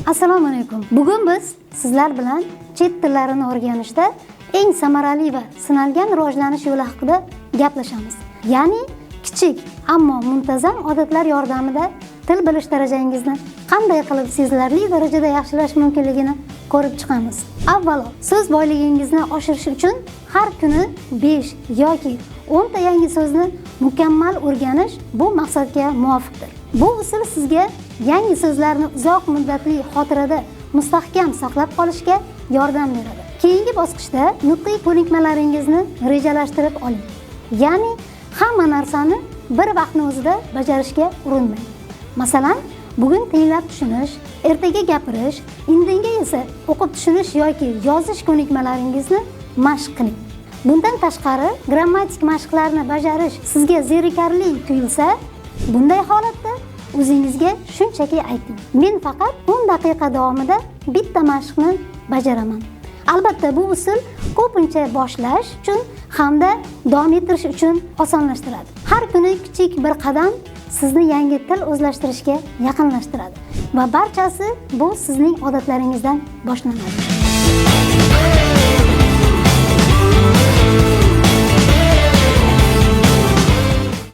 Assalomu alaykum. Bugun biz sizlar bilan chet tillarini o'rganishda eng samarali va sinalgan rivojlanish yo'li haqida gaplashamiz. Ya'ni kichik ammo muntazam odatlar yordamida til bilish darajangizni qanday qilib sezilarli darajada yaxshilash mumkinligini ko'rib chiqamiz. Avvalo, so'z boyligingizni oshirish uchun har kuni 5 yoki 10 ta yangi so'zni mukammal o'rganish bu maqsadga muvofiqdir. Bu usul sizga yangi so'zlarni uzoq muddatli xotirada mustahkam saqlab qolishga yordam beradi. Keyingi bosqichda nutqiy ko'nikmalaringizni rejalashtirib oling. Ya'ni hamma narsani bir vaqtning o'zida bajarishga urinmang. Masalan, bugun tinglab tushunish, ertaga gapirish, indinga esa o'qib tushunish yoki yozish ko'nikmalaringizni mashq qiling. Bundan tashqari, grammatik mashqlarni bajarish sizga zerikarli tuyulsa, bunday holatda o'zingizga shunchaki ayting: men faqat 10 daqiqa davomida bitta mashqni bajaraman. Albatta, bu usul ko'pincha boshlash uchun hamda davom ettirish uchun osonlashtiradi. Har kuni kichik bir qadam sizni yangi til o'zlashtirishga yaqinlashtiradi va barchasi bu sizning odatlaringizdan boshlanadi.